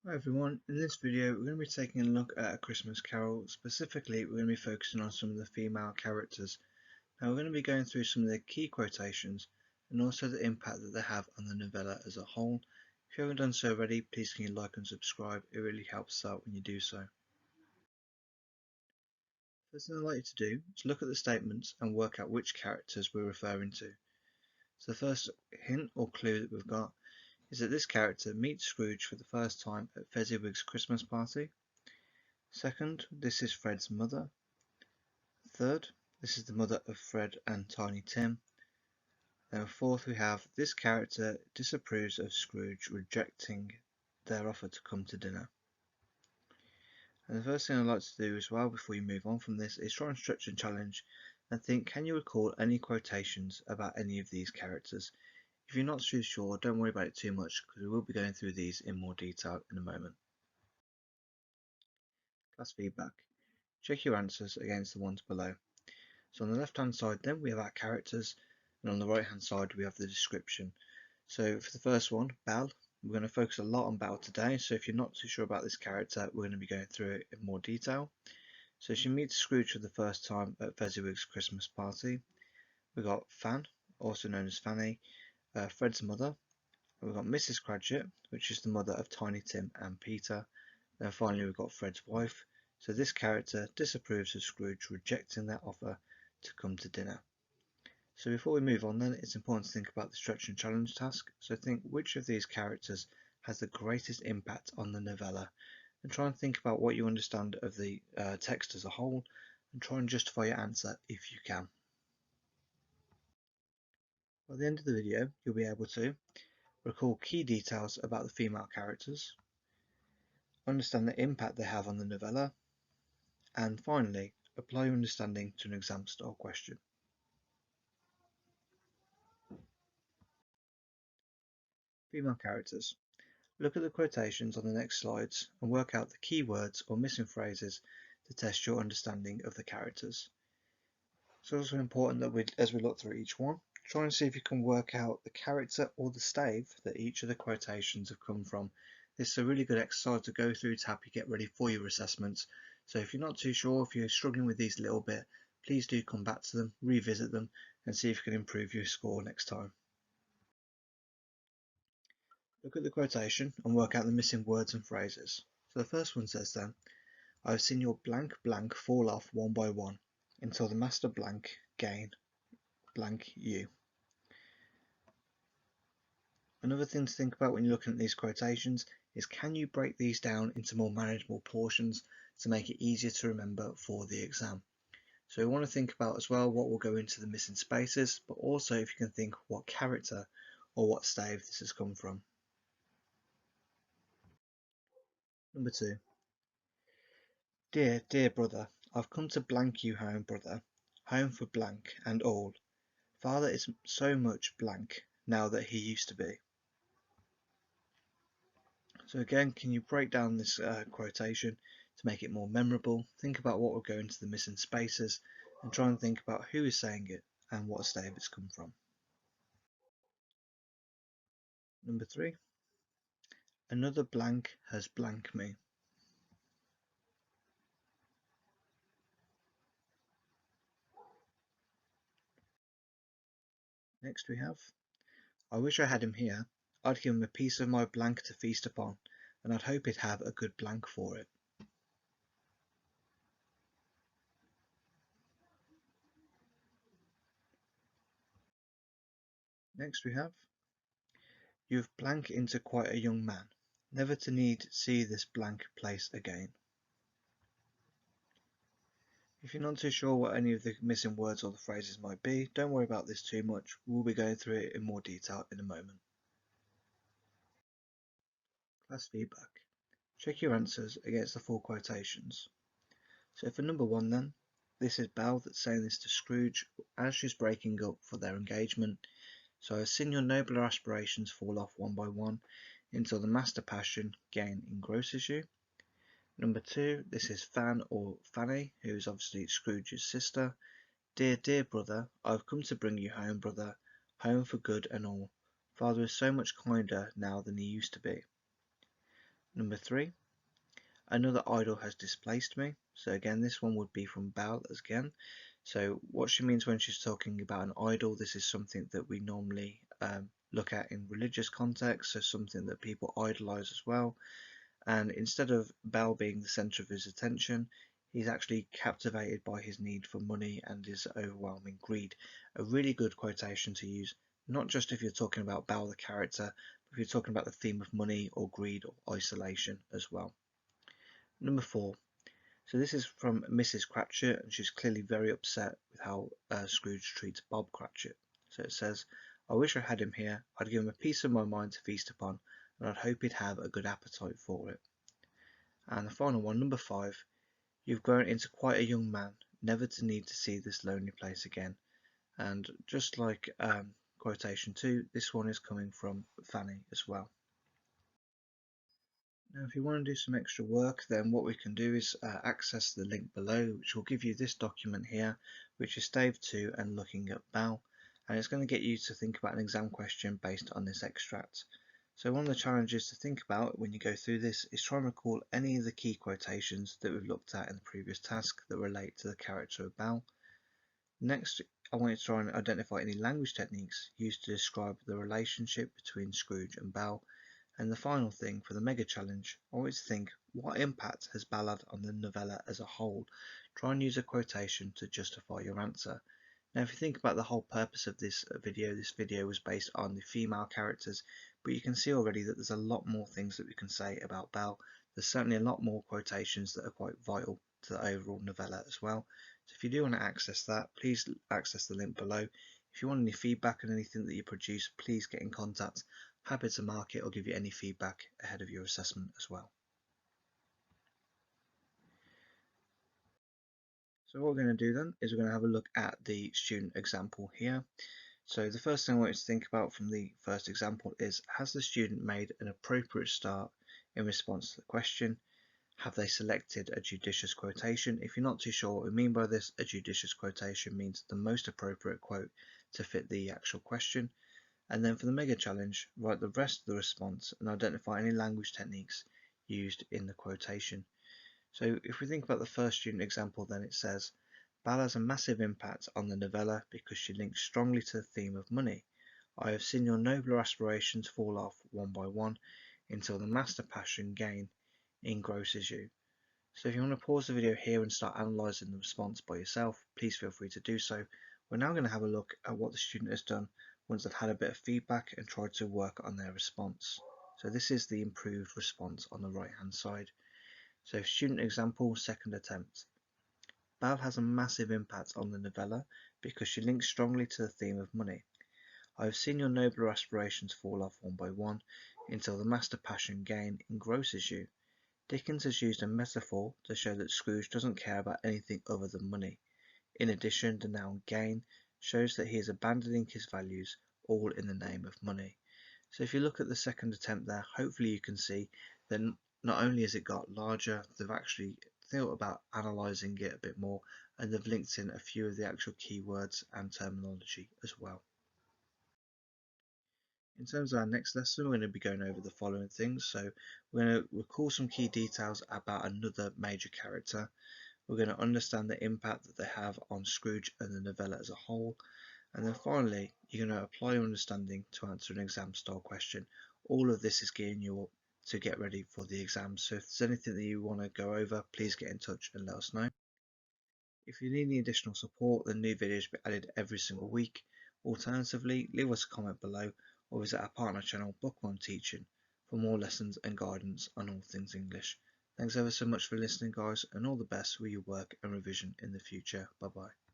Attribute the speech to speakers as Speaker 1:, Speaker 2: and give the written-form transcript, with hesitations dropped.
Speaker 1: Hi everyone, in this video we're going to be taking a look at A Christmas Carol. Specifically we're going to be focusing on some of the female characters. Now we're going to be going through some of the key quotations and also the impact that they have on the novella as a whole. If you haven't done so already, please can you like and subscribe, it really helps out when you do so. First thing I'd like you to do is look at the statements and work out which characters we're referring to. So the first hint or clue that we've got is that this character meets Scrooge for the first time at Fezziwig's Christmas party. Second, this is Fred's mother. Third, this is the mother of Fred and Tiny Tim. Then fourth, we have this character disapproves of Scrooge rejecting their offer to come to dinner. And the first thing I'd like to do as well before you move on from this is try and stretch and challenge and think, can you recall any quotations about any of these characters? If you're not too sure, don't worry about it too much because we will be going through these in more detail in a moment. Class feedback. Check your answers against the ones below. So on the left hand side then we have our characters, and on the right hand side we have the description. So for the first one, Belle, we're going to focus a lot on Belle today, so if you're not too sure about this character we're going to be going through it in more detail. So she meets Scrooge for the first time at Fezziwig's Christmas party. We've got Fan, also known as Fanny, Fred's mother. We've got Mrs. Cratchit, which is the mother of Tiny Tim and Peter. Then finally we've got Fred's wife. So this character disapproves of Scrooge rejecting their offer to come to dinner. So before we move on then, it's important to think about the stretch and challenge task. So think which of these characters has the greatest impact on the novella, and try and think about what you understand of the text as a whole, and try and justify your answer if you can. By the end of the video, you'll be able to recall key details about the female characters, understand the impact they have on the novella, and finally, apply your understanding to an exam style question. Female characters. Look at the quotations on the next slides and work out the key words or missing phrases to test your understanding of the characters. It's also important that as we look through each one, try and see if you can work out the character or the stave that each of the quotations have come from. This is a really good exercise to go through to help you get ready for your assessments. So if you're not too sure, if you're struggling with these a little bit, please do come back to them, revisit them, and see if you can improve your score next time. Look at the quotation and work out the missing words and phrases. So the first one says then, I have seen your blank blank fall off one by one until the master blank gain blank you. Another thing to think about when you're looking at these quotations is, can you break these down into more manageable portions to make it easier to remember for the exam? So we want to think about as well what will go into the missing spaces, but also if you can think what character or what stave this has come from. Number 2. Dear, dear brother, I've come to blank you home, brother, home for blank and all. Father is so much blank now that he used to be. So again, can you break down this quotation to make it more memorable? Think about what will go into the missing spaces and try and think about who is saying it and what stave it's come from. Number 3. Another blank has blanked me. Next we have, I wish I had him here. I'd give him a piece of my blank to feast upon, and I'd hope he'd have a good blank for it. Next we have, you've blank into quite a young man, never to need see this blank place again. If you're not too sure what any of the missing words or the phrases might be, don't worry about this too much, we'll be going through it in more detail in a moment. Class feedback. Check your answers against the full quotations. So for number 1 then, this is Belle that's saying this to Scrooge as she's breaking up for their engagement. So I've seen your nobler aspirations fall off one by one until the master passion gain engrosses you. Number 2, this is Fan or Fanny, who is obviously Scrooge's sister. Dear, dear brother, I've come to bring you home, brother, home for good and all. Father is so much kinder now than he used to be. Number 3, another idol has displaced me. So again, this one would be from Belle again. So what she means when she's talking about an idol, this is something that we normally look at in religious context, so something that people idolize as well. And instead of Belle being the center of his attention, he's actually captivated by his need for money and his overwhelming greed. A really good quotation to use, not just if you're talking about Belle the character, but if you're talking about the theme of money or greed or isolation as well. Number 4. So this is from Mrs. Cratchit, and she's clearly very upset with how Scrooge treats Bob Cratchit. So it says, I wish I had him here. I'd give him a piece of my mind to feast upon, and I'd hope he'd have a good appetite for it. And the final one, number 5. You've grown into quite a young man, never to need to see this lonely place again. And just like quotation 2, this one is coming from Fanny as well. Now, if you want to do some extra work, then what we can do is access the link below, which will give you this document here, which is Stave 2 and looking at Belle, and it's going to get you to think about an exam question based on this extract. So one of the challenges to think about when you go through this is try and recall any of the key quotations that we've looked at in the previous task that relate to the character of Belle. Next, I want you to try and identify any language techniques used to describe the relationship between Scrooge and Belle. And the final thing for the mega challenge, I want you to think, what impact has Belle had on the novella as a whole? Try and use a quotation to justify your answer. Now, if you think about the whole purpose of this video was based on the female characters, but you can see already that there's a lot more things that we can say about Belle. There's certainly a lot more quotations that are quite vital to the overall novella as well. So if you do want to access that, please access the link below. If you want any feedback on anything that you produce, please get in contact. Happy to mark it or give you any feedback ahead of your assessment as well. So what we're going to do then is we're going to have a look at the student example here. So the first thing I want you to think about from the first example is, has the student made an appropriate start in response to the question? Have they selected a judicious quotation? If you're not too sure what we mean by this, a judicious quotation means the most appropriate quote to fit the actual question. And then for the mega challenge, write the rest of the response and identify any language techniques used in the quotation. So if we think about the first student example, then it says, Belle has a massive impact on the novella because she links strongly to the theme of money. I have seen your nobler aspirations fall off one by one until the master passion gain engrosses you. So if you want to pause the video here and start analysing the response by yourself, please feel free to do so. We're now going to have a look at what the student has done once they've had a bit of feedback and tried to work on their response. So this is the improved response on the right hand side. So student example, second attempt. Belle has a massive impact on the novella because she links strongly to the theme of money. I have seen your nobler aspirations fall off one by one until the master passion gain engrosses you. Dickens has used a metaphor to show that Scrooge doesn't care about anything other than money. In addition, the noun gain shows that he is abandoning his values, all in the name of money. So if you look at the second attempt there, hopefully you can see that not only has it got larger, they've actually thought about analysing it a bit more, and they've linked in a few of the actual keywords and terminology as well. In terms of our next lesson, we're going to be going over the following things. So we're going to recall some key details about another major character. We're going to understand the impact that they have on Scrooge and the novella as a whole. And then finally, you're going to apply your understanding to answer an exam style question. All of this is gearing you up to get ready for the exam. So if there's anything that you want to go over, please get in touch and let us know. If you need any additional support, then new videos will be added every single week. Alternatively, leave us a comment below or visit our partner channel Bookworm Teaching for more lessons and guidance on all things English. Thanks ever so much for listening, guys, and all the best with your work and revision in the future. Bye bye.